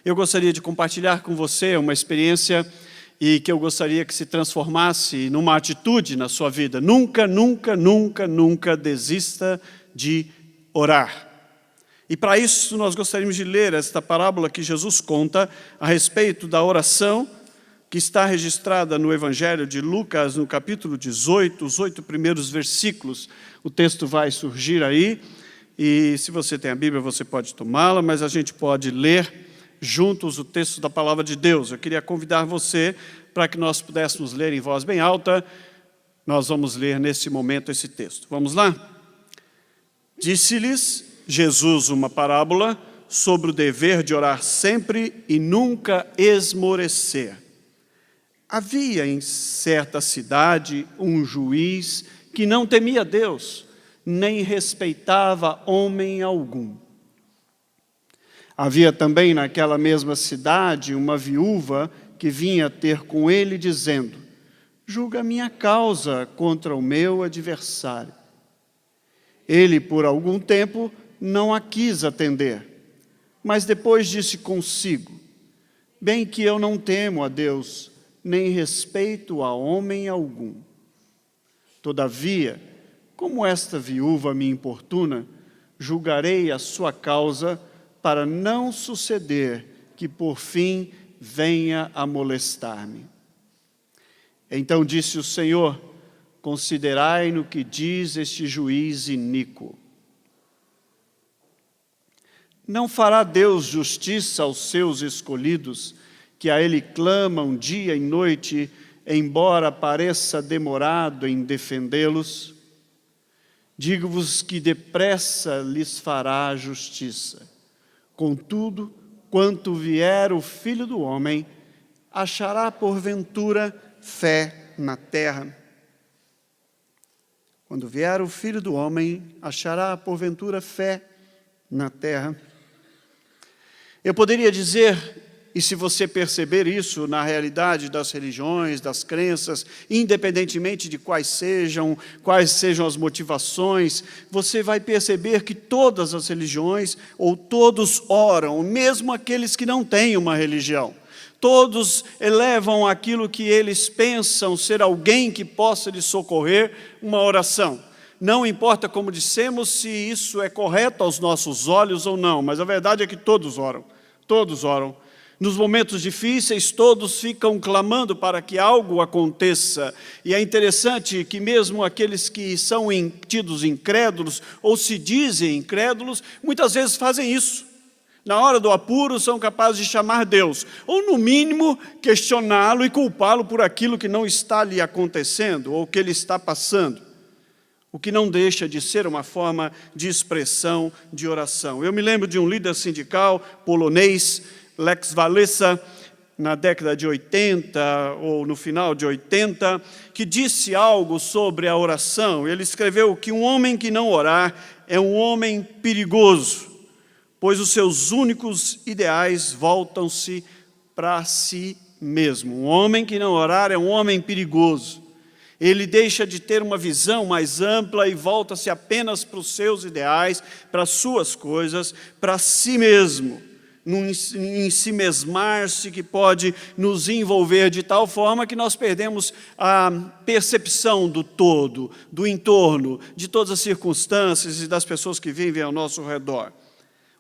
Eu gostaria de compartilhar com você uma experiência e que eu gostaria que se transformasse numa atitude na sua vida. Nunca, nunca, nunca, nunca desista de orar. E para isso nós gostaríamos de ler esta parábola que Jesus conta a respeito da oração, que está registrada no Evangelho de Lucas, no capítulo 18, os 8 primeiros versículos. O texto vai surgir aí, e se você tem a Bíblia, você pode tomá-la, mas a gente pode ler juntos o texto da palavra de Deus. Eu queria convidar você para que nós pudéssemos ler em voz bem alta. Nós vamos ler nesse momento esse texto. Vamos lá? Disse-lhes Jesus uma parábola sobre o dever de orar sempre e nunca esmorecer. Havia em certa cidade um juiz que não temia Deus, nem respeitava homem algum. Havia também naquela mesma cidade uma viúva que vinha ter com ele, dizendo: julga minha causa contra o meu adversário. Ele, por algum tempo, não a quis atender, mas depois disse consigo: bem que eu não temo a Deus, nem respeito a homem algum. Todavia, como esta viúva me importuna, julgarei a sua causa, para não suceder que por fim venha a molestar-me. Então disse o Senhor: considerai no que diz este juiz iníquo. Não fará Deus justiça aos seus escolhidos, que a Ele clamam dia e noite, embora pareça demorado em defendê-los? Digo-vos que depressa lhes fará justiça. Contudo, quanto vier o Filho do Homem, achará porventura fé na terra? Quando vier o Filho do Homem, achará porventura fé na terra? Eu poderia dizer, e se você perceber isso na realidade das religiões, das crenças, independentemente de quais sejam as motivações, você vai perceber que todas as religiões, ou todos oram, mesmo aqueles que não têm uma religião. Todos elevam aquilo que eles pensam ser alguém que possa lhes socorrer, uma oração. Não importa, como dissemos, se isso é correto aos nossos olhos ou não, mas a verdade é que todos oram, todos oram. Nos momentos difíceis, todos ficam clamando para que algo aconteça. E é interessante que mesmo aqueles que são tidos incrédulos, ou se dizem incrédulos, muitas vezes fazem isso. Na hora do apuro, são capazes de chamar Deus, ou no mínimo, questioná-lo e culpá-lo por aquilo que não está lhe acontecendo, ou que ele está passando. O que não deixa de ser uma forma de expressão de oração. Eu me lembro de um líder sindical polonês, Lech Wałęsa, na década de 80, ou no final de 80, que disse algo sobre a oração. Ele escreveu que um homem que não orar é um homem perigoso, pois os seus únicos ideais voltam-se para si mesmo. Um homem que não orar é um homem perigoso. Ele deixa de ter uma visão mais ampla e volta-se apenas para os seus ideais, para as suas coisas, para si mesmo. Num ensimesmar-se que pode nos envolver de tal forma que nós perdemos a percepção do todo, do entorno, de todas as circunstâncias e das pessoas que vivem ao nosso redor.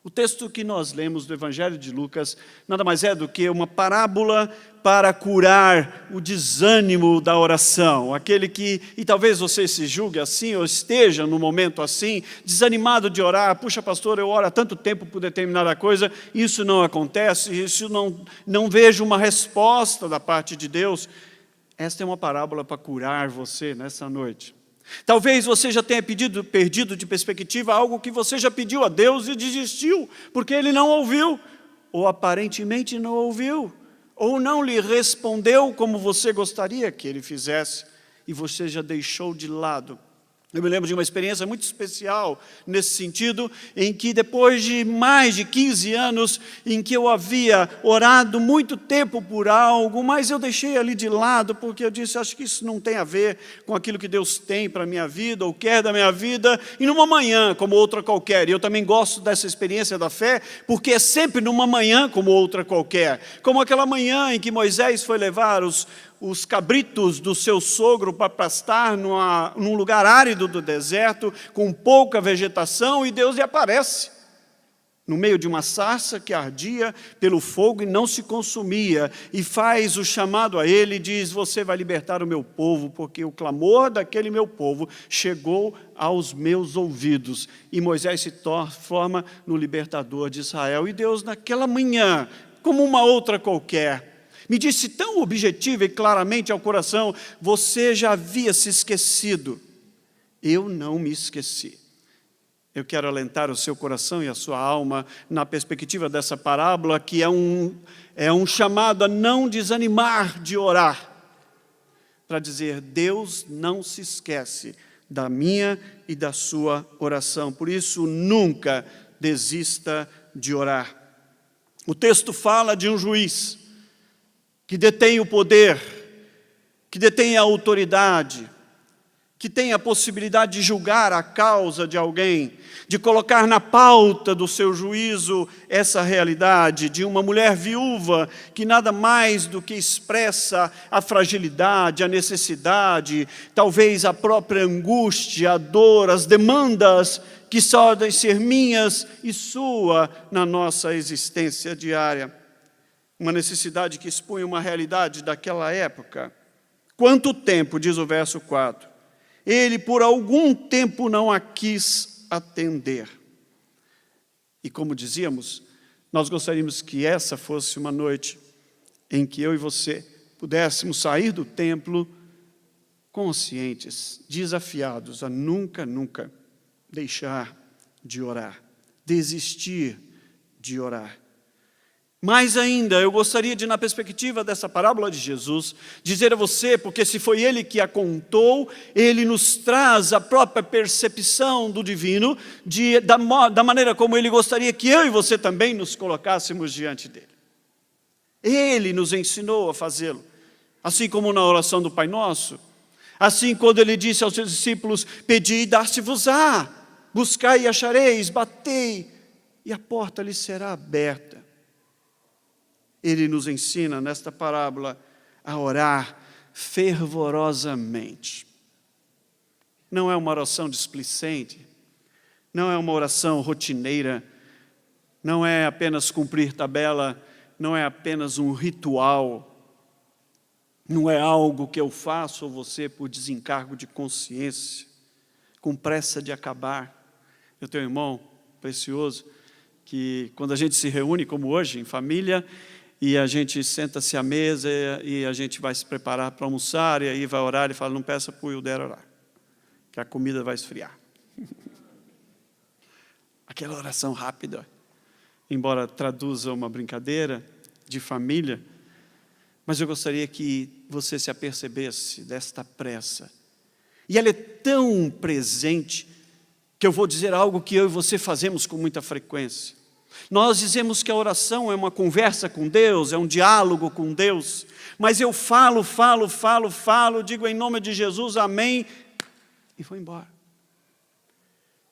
O texto que nós lemos do Evangelho de Lucas nada mais é do que uma parábola para curar o desânimo da oração. Aquele que, e talvez você se julgue assim, ou esteja no momento assim, desanimado de orar. Puxa, pastor, eu oro há tanto tempo por determinada coisa, isso não acontece, isso não vejo uma resposta da parte de Deus. Esta é uma parábola para curar você nessa noite. Talvez você já tenha perdido de perspectiva algo que você já pediu a Deus e desistiu, porque Ele não ouviu, ou aparentemente não ouviu, ou não lhe respondeu como você gostaria que Ele fizesse, e você já deixou de lado Eu me lembro de uma experiência muito especial nesse sentido, em que depois de mais de 15 anos, em que eu havia orado muito tempo por algo, mas eu deixei ali de lado, porque eu disse, acho que isso não tem a ver com aquilo que Deus tem para a minha vida, ou quer da minha vida, e numa manhã como outra qualquer. E eu também gosto dessa experiência da fé, porque é sempre numa manhã como outra qualquer. Como aquela manhã em que Moisés foi levar os cabritos do seu sogro para pastar num lugar árido do deserto, com pouca vegetação, e Deus lhe aparece no meio de uma sarça que ardia pelo fogo e não se consumia, e faz o chamado a ele e diz, você vai libertar o meu povo, porque o clamor daquele meu povo chegou aos meus ouvidos. E Moisés se transforma no libertador de Israel. E Deus, naquela manhã, como uma outra qualquer, me disse tão objetiva e claramente ao coração, você já havia se esquecido. Eu não me esqueci. Eu quero alentar o seu coração e a sua alma na perspectiva dessa parábola, que é um chamado a não desanimar de orar, para dizer, Deus não se esquece da minha e da sua oração. Por isso, nunca desista de orar. O texto fala de um juiz que detém o poder, que detém a autoridade, que tem a possibilidade de julgar a causa de alguém, de colocar na pauta do seu juízo essa realidade de uma mulher viúva que nada mais do que expressa a fragilidade, a necessidade, talvez a própria angústia, a dor, as demandas que só devem ser minhas e sua na nossa existência diária. Uma necessidade que expõe uma realidade daquela época. Quanto tempo, diz o verso 4, ele por algum tempo não a quis atender. E como dizíamos, nós gostaríamos que essa fosse uma noite em que eu e você pudéssemos sair do templo conscientes, desafiados a nunca, nunca deixar de orar, desistir de orar. Mais ainda, eu gostaria de, na perspectiva dessa parábola de Jesus, dizer a você, porque se foi Ele que a contou, Ele nos traz a própria percepção do divino, da maneira como Ele gostaria que eu e você também nos colocássemos diante dEle. Ele nos ensinou a fazê-lo, assim como na oração do Pai Nosso, assim quando Ele disse aos seus discípulos, pedi e dar-se-vos-á, buscai e achareis, batei, e a porta lhe será aberta. Ele nos ensina nesta parábola a orar fervorosamente. Não é uma oração displicente, não é uma oração rotineira, não é apenas cumprir tabela, não é apenas um ritual, não é algo que eu faço ou você por desencargo de consciência, com pressa de acabar. Eu tenho um irmão precioso que quando a gente se reúne como hoje, em família, e a gente senta-se à mesa e a gente vai se preparar para almoçar, e aí vai orar e fala, não peça para o Hilder orar, que a comida vai esfriar. Aquela oração rápida, embora traduza uma brincadeira de família, mas eu gostaria que você se apercebesse desta pressa. E ela é tão presente, que eu vou dizer algo que eu e você fazemos com muita frequência. Nós dizemos que a oração é uma conversa com Deus, é um diálogo com Deus, mas eu falo, digo em nome de Jesus, amém, e vou embora.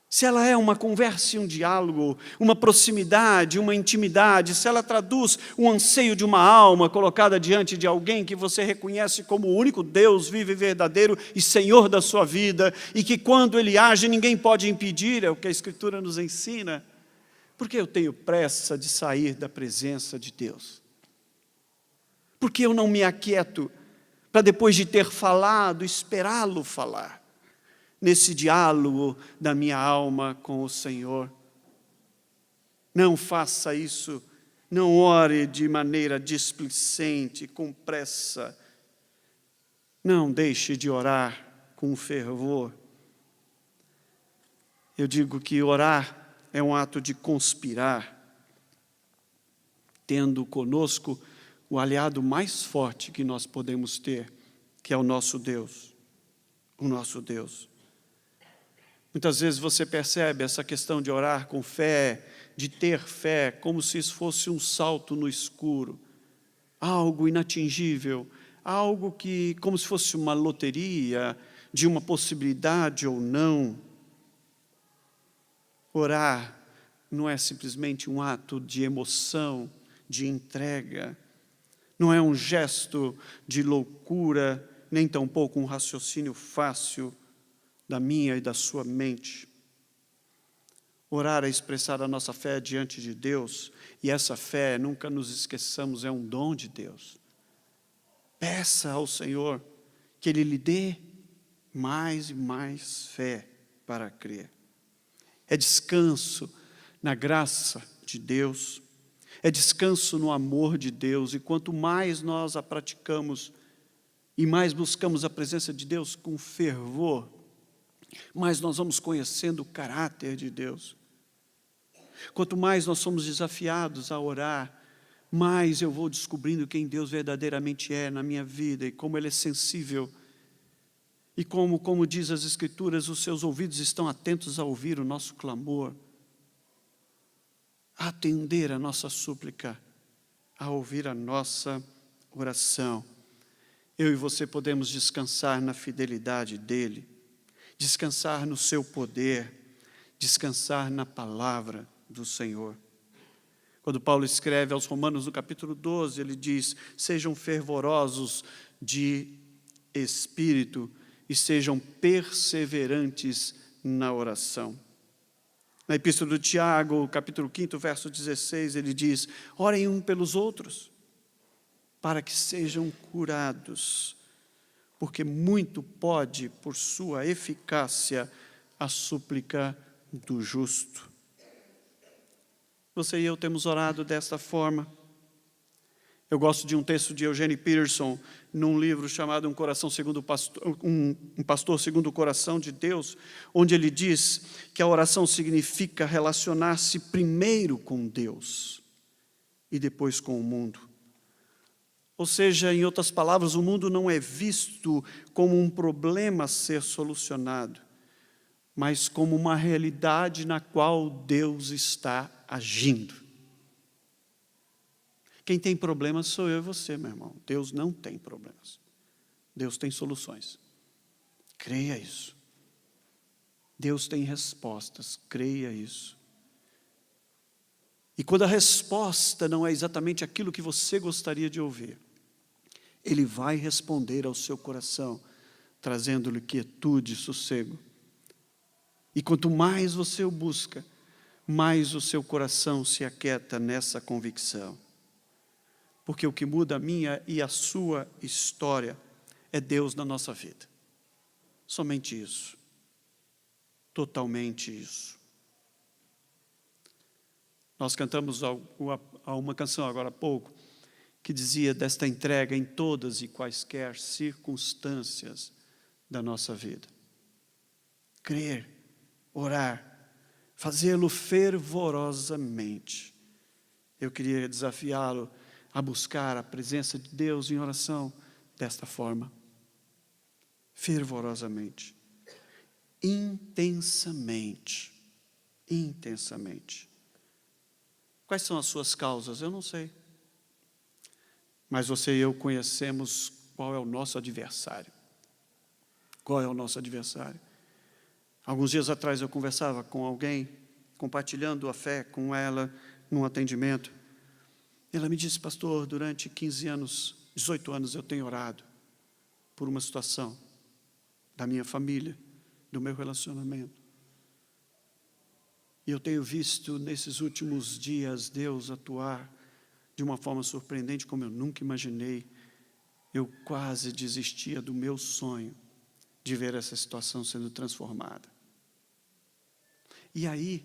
Se ela é uma conversa e um diálogo, uma proximidade, uma intimidade, se ela traduz um anseio de uma alma colocada diante de alguém que você reconhece como o único Deus vivo e verdadeiro e Senhor da sua vida, e que quando Ele age ninguém pode impedir, é o que a Escritura nos ensina. Porque eu tenho pressa de sair da presença de Deus? Porque eu não me aquieto para depois de ter falado, esperá-lo falar, nesse diálogo da minha alma com o Senhor? Não faça isso, não ore de maneira displicente, com pressa. Não deixe de orar com fervor. Eu digo que orar é um ato de conspirar, tendo conosco o aliado mais forte que nós podemos ter, que é o nosso Deus. O nosso Deus. Muitas vezes você percebe essa questão de orar com fé, de ter fé, como se isso fosse um salto no escuro, algo inatingível, algo que, como se fosse uma loteria, de uma possibilidade ou não. Orar não é simplesmente um ato de emoção, de entrega, não é um gesto de loucura, nem tampouco um raciocínio fácil da minha e da sua mente. Orar é expressar a nossa fé diante de Deus, e essa fé, nunca nos esqueçamos, é um dom de Deus. Peça ao Senhor que Ele lhe dê mais e mais fé para crer. É descanso na graça de Deus, é descanso no amor de Deus, e quanto mais nós a praticamos e mais buscamos a presença de Deus com fervor, mais nós vamos conhecendo o caráter de Deus. Quanto mais nós somos desafiados a orar, mais eu vou descobrindo quem Deus verdadeiramente é na minha vida e como Ele é sensível. E como diz as Escrituras, os seus ouvidos estão atentos a ouvir o nosso clamor, a atender a nossa súplica, a ouvir a nossa oração. Eu e você podemos descansar na fidelidade dEle, descansar no seu poder, descansar na palavra do Senhor. Quando Paulo escreve aos Romanos no capítulo 12, ele diz: sejam fervorosos de espírito e sejam perseverantes na oração. Na epístola do Tiago, capítulo 5, verso 16, ele diz: orem um pelos outros, para que sejam curados, porque muito pode, por sua eficácia, a súplica do justo. Você e eu temos orado desta forma. Eu gosto de um texto de Eugene Peterson, num livro chamado Um Pastor Segundo o Coração de Deus, onde ele diz que a oração significa relacionar-se primeiro com Deus e depois com o mundo. Ou seja, em outras palavras, o mundo não é visto como um problema a ser solucionado, mas como uma realidade na qual Deus está agindo. Quem tem problemas sou eu e você, meu irmão. Deus não tem problemas. Deus tem soluções. Creia isso. Deus tem respostas. Creia isso. E quando a resposta não é exatamente aquilo que você gostaria de ouvir, Ele vai responder ao seu coração, trazendo-lhe quietude e sossego. E quanto mais você o busca, mais o seu coração se aquieta nessa convicção. Porque o que muda a minha e a sua história é Deus na nossa vida. Somente isso. Totalmente isso. Nós cantamos uma canção agora há pouco, que dizia desta entrega em todas e quaisquer circunstâncias da nossa vida. Crer, orar, fazê-lo fervorosamente. Eu queria desafiá-lo a buscar a presença de Deus em oração desta forma. Fervorosamente. Intensamente. Intensamente. Quais são as suas causas? Eu não sei. Mas você e eu conhecemos qual é o nosso adversário. Qual é o nosso adversário? Alguns dias atrás eu conversava com alguém, compartilhando a fé com ela num atendimento. Ela me disse: pastor, durante 15 anos, 18 anos eu tenho orado por uma situação da minha família, do meu relacionamento. E eu tenho visto nesses últimos dias Deus atuar de uma forma surpreendente como eu nunca imaginei. Eu quase desistia do meu sonho de ver essa situação sendo transformada. E aí,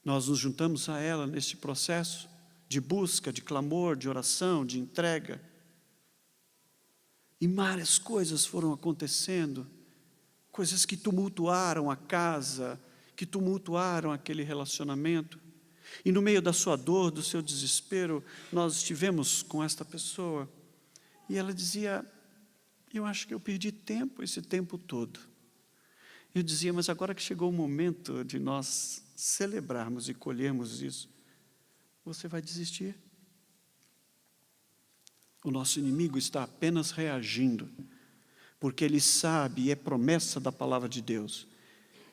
nós nos juntamos a ela neste processo de busca, de clamor, de oração, de entrega. E várias coisas foram acontecendo, coisas que tumultuaram a casa, que tumultuaram aquele relacionamento. E no meio da sua dor, do seu desespero, nós estivemos com esta pessoa. E ela dizia: eu acho que eu perdi tempo esse tempo todo. Eu dizia, mas agora que chegou o momento de nós celebrarmos e colhermos isso, você vai desistir. O nosso inimigo está apenas reagindo, porque ele sabe, e é promessa da palavra de Deus,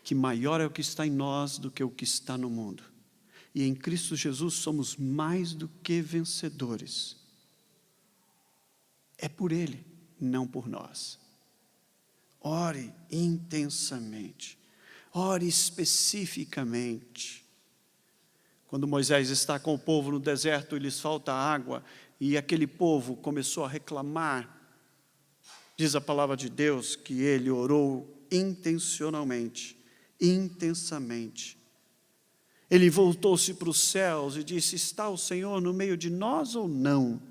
que maior é o que está em nós do que o que está no mundo. E em Cristo Jesus somos mais do que vencedores. É por Ele, não por nós. Ore intensamente. Ore especificamente. Quando Moisés está com o povo no deserto e lhes falta água, e aquele povo começou a reclamar, diz a palavra de Deus que ele orou intencionalmente, intensamente. Ele voltou-se para os céus e disse, está o Senhor no meio de nós ou não?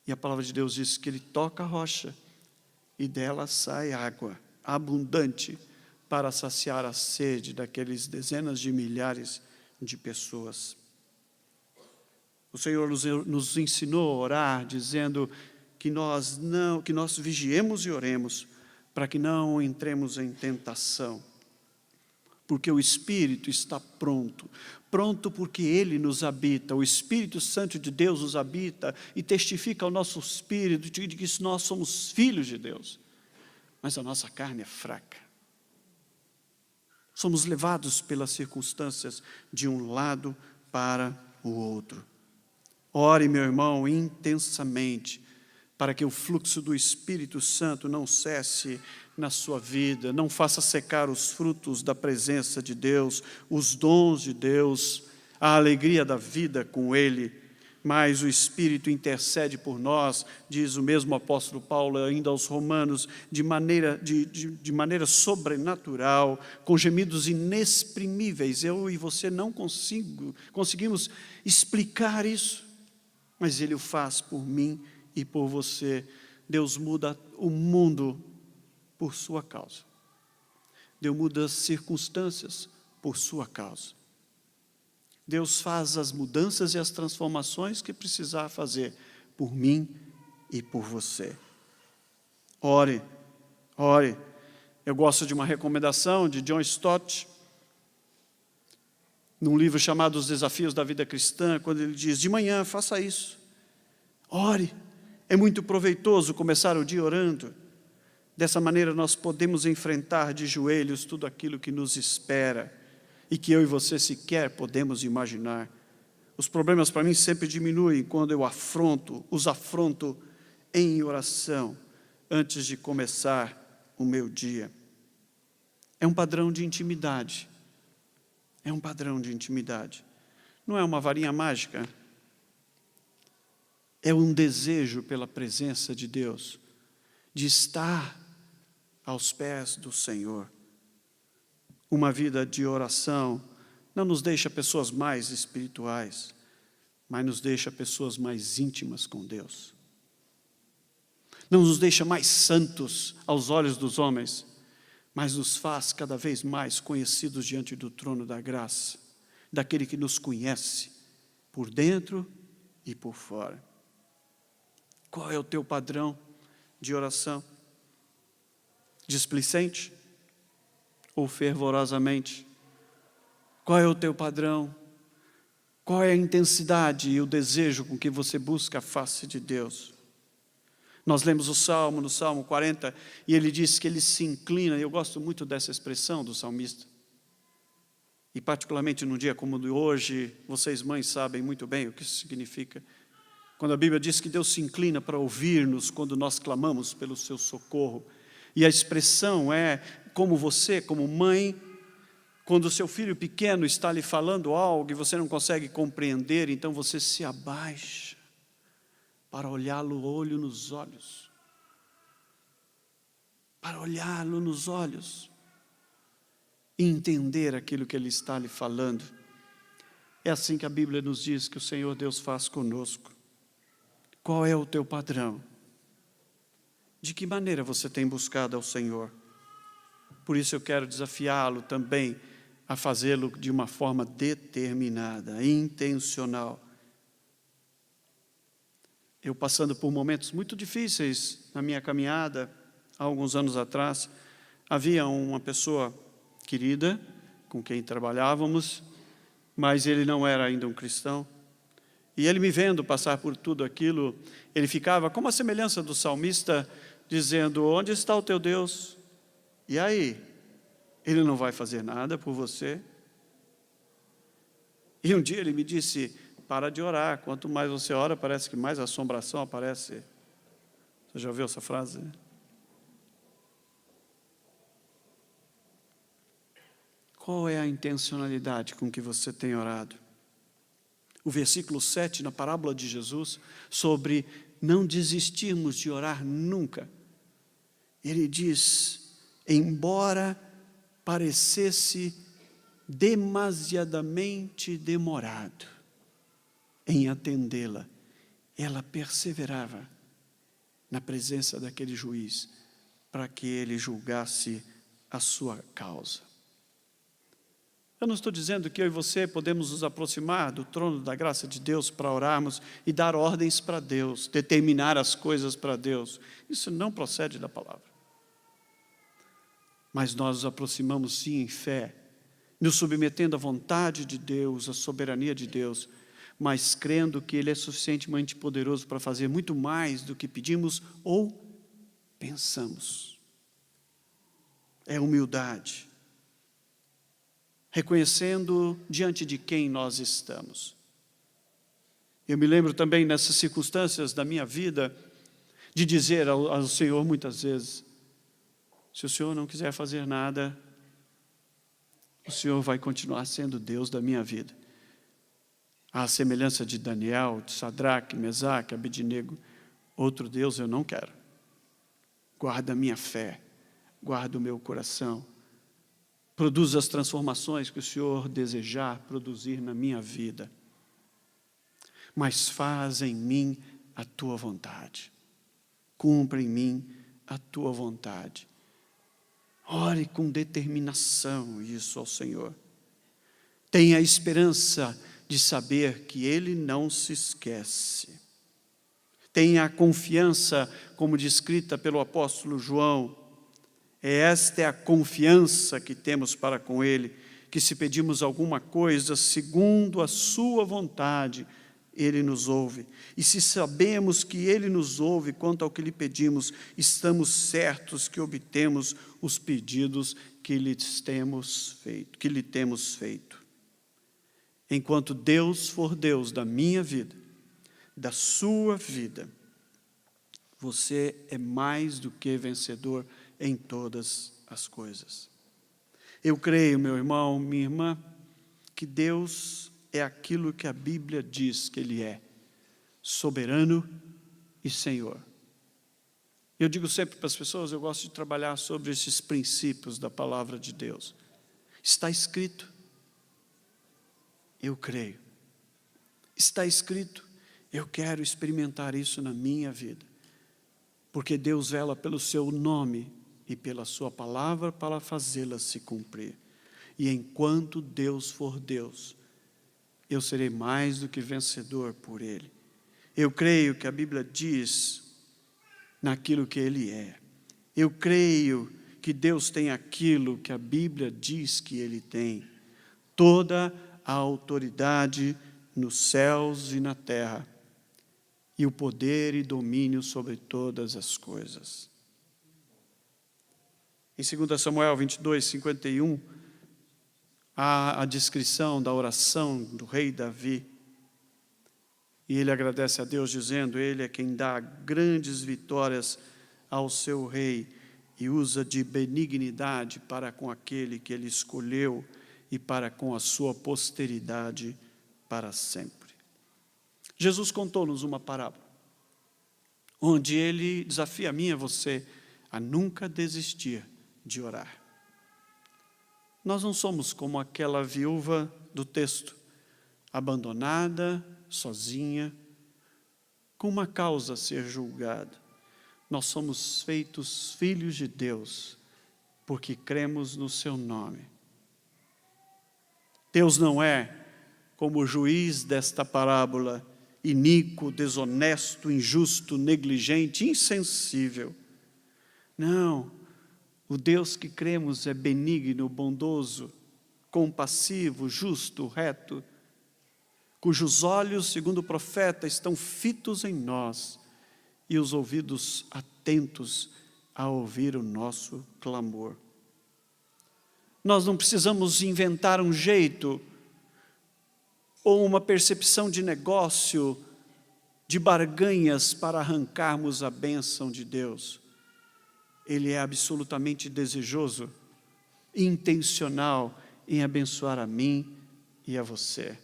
E a palavra de Deus diz que ele toca a rocha e dela sai água abundante para saciar a sede daqueles dezenas de milhares de pessoas. O Senhor nos ensinou a orar, dizendo que nós vigiemos e oremos, para que não entremos em tentação. Porque o Espírito está pronto porque Ele nos habita, o Espírito Santo de Deus nos habita e testifica ao nosso espírito de que nós somos filhos de Deus, mas a nossa carne é fraca. Somos levados pelas circunstâncias de um lado para o outro. Ore, meu irmão, intensamente, para que o fluxo do Espírito Santo não cesse na sua vida, não faça secar os frutos da presença de Deus, os dons de Deus, a alegria da vida com Ele, mas o Espírito intercede por nós, diz o mesmo apóstolo Paulo ainda aos Romanos, de maneira sobrenatural, com gemidos inexprimíveis. Eu e você não conseguimos explicar isso, mas Ele o faz por mim e por você. Deus muda o mundo por sua causa. Deus muda as circunstâncias por sua causa. Deus faz as mudanças e as transformações que precisar fazer por mim e por você. Ore, ore. Eu gosto de uma recomendação de John Stott, num livro chamado Os Desafios da Vida Cristã, quando ele diz, de manhã faça isso. Ore. É muito proveitoso começar o dia orando. Dessa maneira nós podemos enfrentar de joelhos tudo aquilo que nos espera e que eu e você sequer podemos imaginar. Os problemas para mim sempre diminuem quando eu os afronto em oração antes de começar o meu dia. É um padrão de intimidade. É um padrão de intimidade. Não é uma varinha mágica. É um desejo pela presença de Deus, de estar aos pés do Senhor. Uma vida de oração não nos deixa pessoas mais espirituais, mas nos deixa pessoas mais íntimas com Deus. Não nos deixa mais santos aos olhos dos homens, mas nos faz cada vez mais conhecidos diante do trono da graça, daquele que nos conhece por dentro e por fora. Qual é o teu padrão de oração? Displicente ou fervorosamente? Qual é o teu padrão? Qual é a intensidade e o desejo com que você busca a face de Deus? Nós lemos o Salmo, no Salmo 40, e ele diz que ele se inclina, e eu gosto muito dessa expressão do salmista. E particularmente num dia como o de hoje, vocês mães sabem muito bem o que isso significa. Quando a Bíblia diz que Deus se inclina para ouvir-nos quando nós clamamos pelo seu socorro. E a expressão é como você, como mãe, quando o seu filho pequeno está lhe falando algo e você não consegue compreender, então você se abaixa para olhá-lo olho nos olhos. Para olhá-lo nos olhos e entender aquilo que ele está lhe falando. É assim que a Bíblia nos diz que o Senhor Deus faz conosco. Qual é o teu padrão? De que maneira você tem buscado ao Senhor? Por isso eu quero desafiá-lo também a fazê-lo de uma forma determinada, intencional. Eu passando por momentos muito difíceis na minha caminhada, há alguns anos atrás, havia uma pessoa querida com quem trabalhávamos, mas ele não era ainda um cristão. E ele me vendo passar por tudo aquilo, ele ficava como a semelhança do salmista, dizendo: onde está o teu Deus? E aí? Ele não vai fazer nada por você? E um dia ele me disse: para de orar, quanto mais você ora, parece que mais assombração aparece. Você já ouviu essa frase? Qual é a intencionalidade com que você tem orado? O versículo 7, na parábola de Jesus, sobre não desistirmos de orar nunca. Ele diz: embora parecesse demasiadamente demorado em atendê-la, ela perseverava na presença daquele juiz, para que ele julgasse a sua causa. Eu não estou dizendo que eu e você podemos nos aproximar do trono da graça de Deus para orarmos e dar ordens para Deus, determinar as coisas para Deus. Isso não procede da palavra. Mas nós nos aproximamos sim em fé, nos submetendo à vontade de Deus, à soberania de Deus, mas crendo que Ele é suficientemente poderoso para fazer muito mais do que pedimos ou pensamos. É humildade, reconhecendo diante de quem nós estamos. Eu me lembro também nessas circunstâncias da minha vida, de dizer ao Senhor muitas vezes: se o Senhor não quiser fazer nada, o Senhor vai continuar sendo Deus da minha vida. À semelhança de Daniel, de Sadraque, Mesaque, Abednego, outro Deus eu não quero. Guarda a minha fé, guarda o meu coração. Produz as transformações que o Senhor desejar produzir na minha vida. Mas faz em mim a tua vontade. Cumpra em mim a tua vontade. Ore com determinação isso ao Senhor. Tenha a esperança de saber que Ele não se esquece. Tenha a confiança, como descrita pelo apóstolo João. Esta é a confiança que temos para com Ele, que se pedimos alguma coisa segundo a sua vontade, Ele nos ouve. E se sabemos que Ele nos ouve quanto ao que lhe pedimos, estamos certos que obtemos os pedidos que lhe temos feito. Enquanto Deus for Deus da minha vida, da sua vida, você é mais do que vencedor em todas as coisas. Eu creio, meu irmão, minha irmã, que Deus é aquilo que a Bíblia diz que Ele é: soberano e Senhor. Eu digo sempre para as pessoas, eu gosto de trabalhar sobre esses princípios da palavra de Deus. Está escrito. Eu creio. Está escrito. Eu quero experimentar isso na minha vida. Porque Deus vela pelo seu nome e pela sua palavra para fazê-la se cumprir. E enquanto Deus for Deus, eu serei mais do que vencedor por Ele. Eu creio que a Bíblia diz naquilo que Ele é. Eu creio que Deus tem aquilo que a Bíblia diz que Ele tem. Toda a autoridade nos céus e na terra, e o poder e domínio sobre todas as coisas. Em 2 Samuel 22, 51, há a descrição da oração do rei Davi. E ele agradece a Deus dizendo: Ele é quem dá grandes vitórias ao seu rei e usa de benignidade para com aquele que ele escolheu e para com a sua posteridade para sempre. Jesus contou-nos uma parábola, onde Ele desafia a mim e a você a nunca desistir de orar. Nós não somos como aquela viúva do texto, abandonada, sozinha, com uma causa a ser julgada. Nós somos feitos filhos de Deus, porque cremos no seu nome. Deus não é como o juiz desta parábola, iníquo, desonesto, injusto, negligente, insensível. Não, o Deus que cremos é benigno, bondoso, compassivo, justo, reto, cujos olhos, segundo o profeta, estão fitos em nós e os ouvidos atentos a ouvir o nosso clamor. Nós não precisamos inventar um jeito ou uma percepção de negócio, de barganhas para arrancarmos a bênção de Deus. Ele é absolutamente desejoso, intencional em abençoar a mim e a você.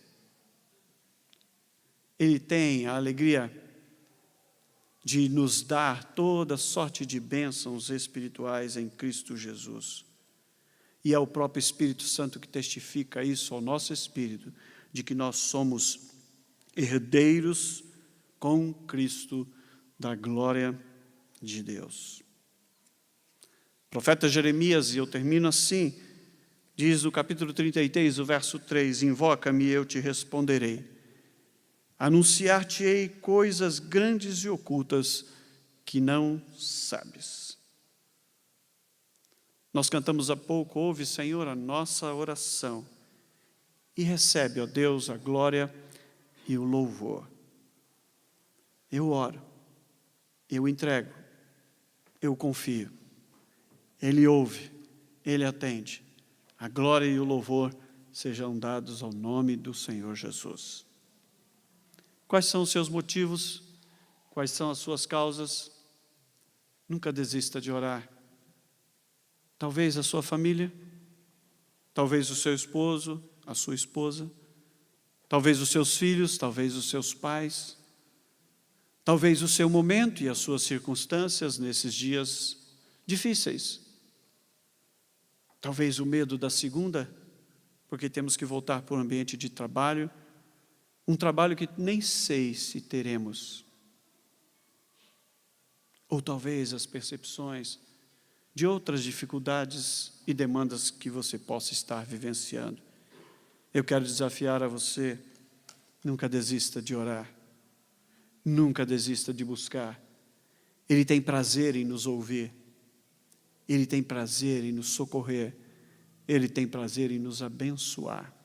Ele tem a alegria de nos dar toda sorte de bênçãos espirituais em Cristo Jesus. E é o próprio Espírito Santo que testifica isso ao nosso espírito, de que nós somos herdeiros com Cristo da glória de Deus. O profeta Jeremias, e eu termino assim, diz no capítulo 33, o verso 3, invoca-me e eu te responderei. Anunciar-te-ei coisas grandes e ocultas que não sabes. Nós cantamos há pouco, ouve, Senhor, a nossa oração e recebe, ó Deus, a glória e o louvor. Eu oro, eu entrego, eu confio. Ele ouve, Ele atende. A glória e o louvor sejam dados ao nome do Senhor Jesus. Quais são os seus motivos? Quais são as suas causas? Nunca desista de orar. Talvez a sua família, talvez o seu esposo, a sua esposa, talvez os seus filhos, talvez os seus pais, talvez o seu momento e as suas circunstâncias nesses dias difíceis. Talvez o medo da segunda, porque temos que voltar para o ambiente de trabalho, um trabalho que nem sei se teremos. Ou talvez as percepções de outras dificuldades e demandas que você possa estar vivenciando. Eu quero desafiar a você, nunca desista de orar, nunca desista de buscar. Ele tem prazer em nos ouvir, Ele tem prazer em nos socorrer, Ele tem prazer em nos abençoar.